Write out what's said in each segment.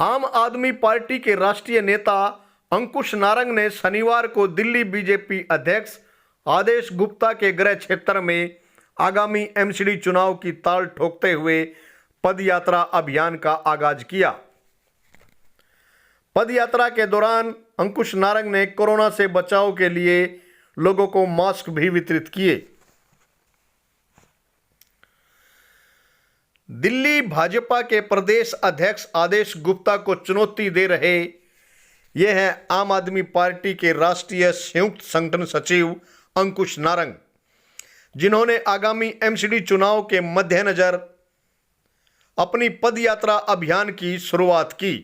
आम आदमी पार्टी के राष्ट्रीय नेता अंकुश नारंग ने शनिवार को दिल्ली बीजेपी अध्यक्ष आदेश गुप्ता के गृह क्षेत्र में आगामी एमसीडी चुनाव की ताल ठोकते हुए पदयात्रा अभियान का आगाज किया। पदयात्रा के दौरान अंकुश नारंग ने कोरोना से बचाव के लिए लोगों को मास्क भी वितरित किए। दिल्ली भाजपा के प्रदेश अध्यक्ष आदेश गुप्ता को चुनौती दे रहे ये हैं आम आदमी पार्टी के राष्ट्रीय संयुक्त संगठन सचिव अंकुश नारंग, जिन्होंने आगामी एमसीडी चुनाव के मद्देनजर अपनी पदयात्रा अभियान की शुरुआत की।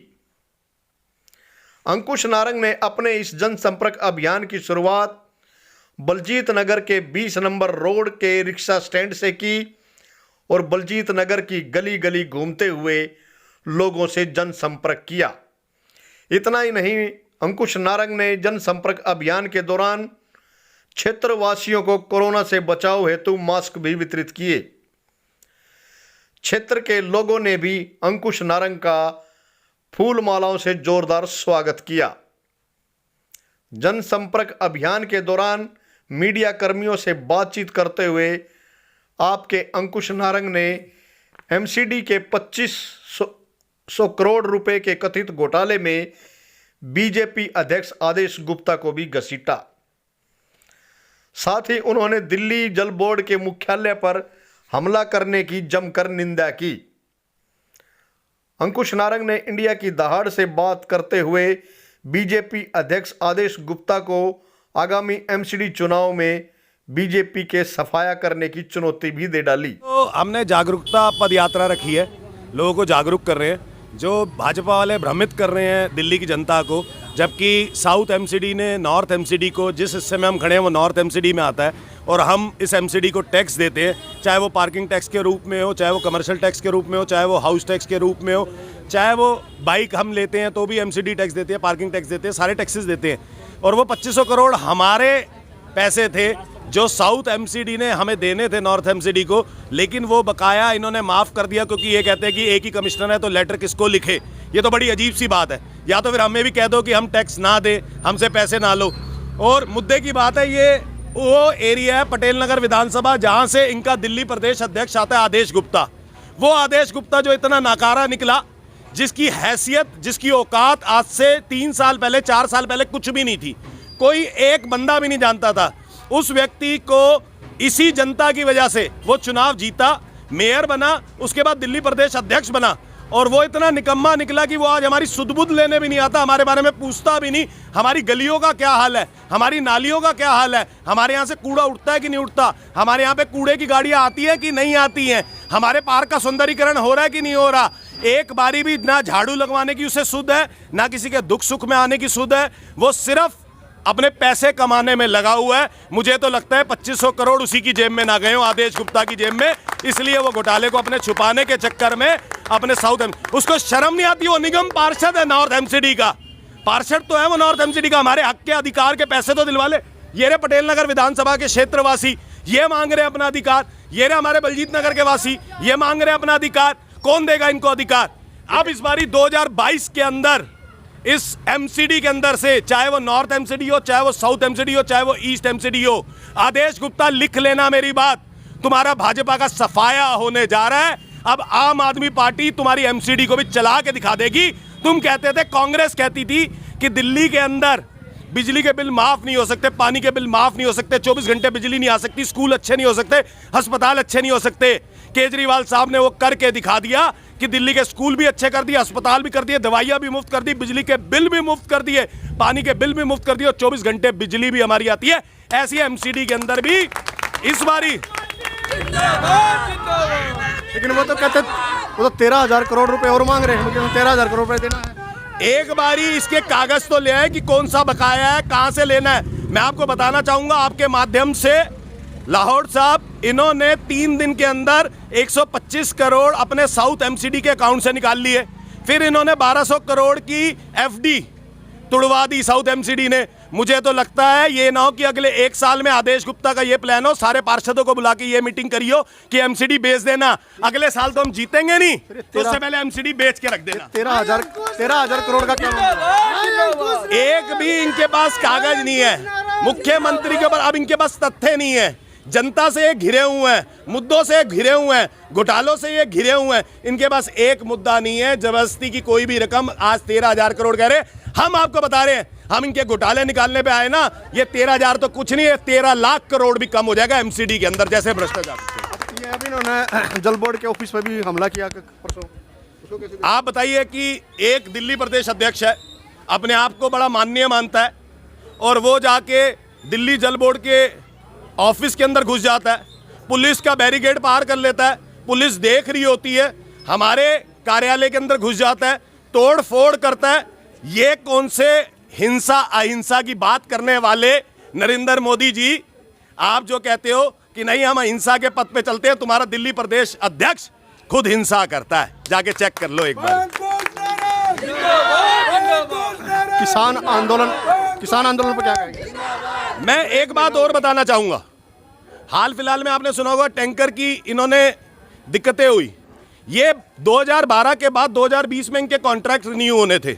अंकुश नारंग ने अपने इस जनसंपर्क अभियान की शुरुआत बलजीत नगर के 20 नंबर रोड के रिक्शा स्टैंड से की और बलजीत नगर की गली गली घूमते हुए लोगों से जनसंपर्क किया। इतना ही नहीं, अंकुश नारंग ने जनसंपर्क अभियान के दौरान क्षेत्रवासियों को कोरोना से बचाव हेतु मास्क भी वितरित किए। क्षेत्र के लोगों ने भी अंकुश नारंग का फूल मालाओं से जोरदार स्वागत किया। जनसंपर्क अभियान के दौरान मीडिया कर्मियों से बातचीत करते हुए आपके अंकुश नारंग ने एमसीडी के 2500 करोड़ रुपए के कथित घोटाले में बीजेपी अध्यक्ष आदेश गुप्ता को भी घसीटा। साथ ही उन्होंने दिल्ली जल बोर्ड के मुख्यालय पर हमला करने की जमकर निंदा की। अंकुश नारंग ने इंडिया की दहाड़ से बात करते हुए बीजेपी अध्यक्ष आदेश गुप्ता को आगामी एमसीडी चुनाव में बीजेपी के सफाया करने की चुनौती भी दे डाली। तो हमने जागरूकता पद यात्रा रखी है, लोगों को जागरूक कर रहे हैं। जो भाजपा वाले भ्रमित कर रहे हैं दिल्ली की जनता को, जबकि साउथ एमसीडी ने नॉर्थ एमसीडी को, जिस हिस्से में हम खड़े हैं वो नॉर्थ एमसीडी में आता है और हम इस एमसीडी को टैक्स देते हैं, चाहे वो पार्किंग टैक्स के रूप में हो, चाहे वो कमर्शियल टैक्स के रूप में हो, चाहे वो हाउस टैक्स के रूप में हो, चाहे वो बाइक हम लेते हैं तो भी एमसीडी टैक्स देते हैं, पार्किंग टैक्स देते हैं, सारे टैक्सेस देते हैं। और वो 2500 करोड़ हमारे पैसे थे जो साउथ एमसीडी ने हमें देने थे नॉर्थ एमसीडी को, लेकिन वो बकाया इन्होंने माफ़ कर दिया, क्योंकि ये कहते हैं कि एक ही कमिश्नर है तो लेटर किसको लिखे। ये तो बड़ी अजीब सी बात है। या तो फिर हमें भी कह दो कि हम टैक्स ना दें, हमसे पैसे ना लो। और मुद्दे की बात है, ये वो एरिया है पटेल नगर विधानसभा जहाँ से इनका दिल्ली प्रदेश अध्यक्ष आता है आदेश गुप्ता। वो आदेश गुप्ता जो इतना नाकारा निकला, जिसकी हैसियत, जिसकी औकात आज से 3 साल पहले, 4 साल पहले कुछ भी नहीं थी, कोई एक बंदा भी नहीं जानता था। उस व्यक्ति को इसी जनता की वजह से वो चुनाव जीता, मेयर बना, उसके बाद दिल्ली प्रदेश अध्यक्ष बना। और वो इतना निकम्मा निकला कि वो आज हमारी सुध-बुध लेने भी नहीं आता, हमारे बारे में पूछता भी नहीं, हमारी गलियों का क्या हाल है, हमारी नालियों का क्या हाल है, हमारे यहाँ से कूड़ा उठता है कि नहीं उठता, हमारे यहाँ पे कूड़े की गाड़ियाँ आती है कि नहीं आती हैं, हमारे पार्क का सौंदर्यीकरण हो रहा है कि नहीं हो रहा। एक बारी भी ना झाड़ू लगवाने की उसे सुध है, ना किसी के दुख सुख में आने की सुध है। वो सिर्फ अपने पैसे कमाने में लगा हुआ है। मुझे तो लगता है 2500 करोड़ उसी की जेब में ना गए हो, आदेश गुप्ता की जेब में, इसलिए वो घोटाले को अपने छुपाने के चक्कर में अपने उसको शर्म नहीं आती। वो निगम पार्षद है नॉर्थ एमसीडी का, पार्षद तो है वो नॉर्थ एमसीडी का। हमारे हक के अधिकार के पैसे तो दिलवा ले। ये रे पटेल नगर विधानसभा के क्षेत्रवासी, ये मांग रहे अपना अधिकार। ये रे हमारे बलजीत नगर के वासी, ये मांग रहे अपना अधिकार। कौन देगा इनको अधिकार? अब इस बारी 2022 के अंदर इस एमसीडी के अंदर से, चाहे वो नॉर्थ एमसीडी हो, चाहे वो साउथ एमसीडी हो, चाहे वो ईस्ट एमसीडी हो, आदेश गुप्ता लिख लेना मेरी बात, तुम्हारा भाजपा का सफाया होने जा रहा है। अब आम आदमी पार्टी तुम्हारी एमसीडी को भी चला के दिखा देगी। तुम कहते थे, कांग्रेस कहती थी कि दिल्ली के अंदर बिजली के बिल माफ नहीं हो सकते, पानी के बिल माफ नहीं हो सकते, 24 घंटे बिजली नहीं आ सकती, स्कूल अच्छे नहीं हो सकते, अस्पताल अच्छे नहीं हो सकते। केजरीवाल साहब ने वो करके दिखा दिया कि दिल्ली के स्कूल भी अच्छे कर दिए, अस्पताल भी कर दिए, दवाइयां भी मुफ्त कर दी, बिजली के बिल भी मुफ्त कर दिए, पानी के बिल भी मुफ्त कर दिए और 24 घंटे बिजली भी हमारी आती है। ऐसी एमसीडी के अंदर भी इस बारी, लेकिन वो तो कहते, वो तो 13,000 करोड़ रुपए और मांग रहे हैं, मुझे 13,000 करोड़ रुपए देना है। एक बारी इसके कागज तो ले आए कि कौन सा बकाया है, कहां से लेना है। मैं आपको बताना चाहूंगा आपके माध्यम से, लाहौर साहब, इन्होंने 3 दिन के अंदर 125 करोड़ अपने साउथ एमसीडी के अकाउंट से निकाल लिए। फिर इन्होंने 1200 करोड़ की एफडी तुड़वा दी साउथ एमसीडी ने। मुझे तो लगता है ये ना हो कि अगले 1 साल में आदेश गुप्ता का ये प्लान हो, सारे पार्षदों को बुला के ये मीटिंग करियो कि एमसीडी बेच देना, अगले साल तो हम जीतेंगे नहीं, तो उससे पहले एमसीडी बेच के रख देना। 13,000 करोड़ का क्या? एक भी इनके पास कागज नहीं है मुख्यमंत्री के ऊपर, अब इनके पास तथ्य नहीं है, जनता से ये घिरे हुए हैं, मुद्दों से घिरे हुए हैं, घोटालों से ये घिरे हुए हैं, इनके पास एक मुद्दा नहीं है। जबरदस्ती की कोई भी रकम, आज 13,000 करोड़ कह रहे, हम आपको बता रहे हैं, हम इनके घोटाले निकालने पे आए ना, ये 13,000 तो कुछ नहीं है, 13 लाख करोड़ भी कम हो जाएगा एमसीडी के अंदर, जैसे भ्रष्टाचार। ये अभी इन्होंने जल बोर्ड के ऑफिस पे भी हमला किया परसों, उसको कैसे? आप बताइए कि एक दिल्ली प्रदेश अध्यक्ष है, अपने आप को बड़ा माननीय मानता है, और वो जाके दिल्ली जल बोर्ड के ऑफिस के अंदर घुस जाता है, पुलिस का बैरिकेड पार कर लेता है, पुलिस देख रही होती है, हमारे कार्यालय के अंदर घुस जाता है, तोड़ फोड़ करता है। ये कौन से हिंसा अहिंसा की बात करने वाले नरेंद्र मोदी जी, आप जो कहते हो कि नहीं हम अहिंसा के पथ पे चलते हैं, तुम्हारा दिल्ली प्रदेश अध्यक्ष खुद हिंसा करता है, जाके चेक कर लो एक बार। किसान आंदोलन पर क्या कहेंगे? मैं एक बात और बताना चाहूंगा, हाल फिलहाल में आपने सुना होगा टैंकर की इन्होंने दिक्कतें हुई, ये 2012 के बाद 2020 में इनके कॉन्ट्रैक्ट रिन्यू होने थे।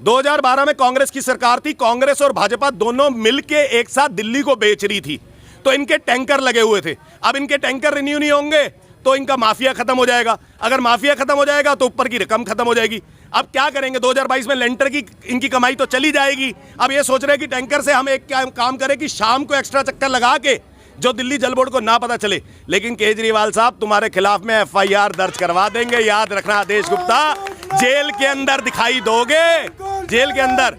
2012 में कांग्रेस की सरकार थी, कांग्रेस और भाजपा दोनों मिलके एक साथ दिल्ली को बेच रही थी, तो इनके टैंकर लगे हुए थे। अब इनके टैंकर रिन्यू नहीं होंगे तो इनका माफिया खत्म हो जाएगा, अगर माफिया खत्म हो जाएगा तो ऊपर की रकम खत्म हो जाएगी। अब क्या करेंगे, 2022 में लेंटर की इनकी कमाई तो चली जाएगी। अब ये सोच रहे हैं कि टैंकर से हम एक काम करें कि शाम को एक्स्ट्रा चक्कर लगा के जो दिल्ली जल बोर्ड को ना पता चले, लेकिन केजरीवाल साहब तुम्हारे खिलाफ में FIR दर्ज करवा देंगे, याद रखना। आदेश गुप्ता जेल के अंदर दिखाई दोगे, जेल के अंदर।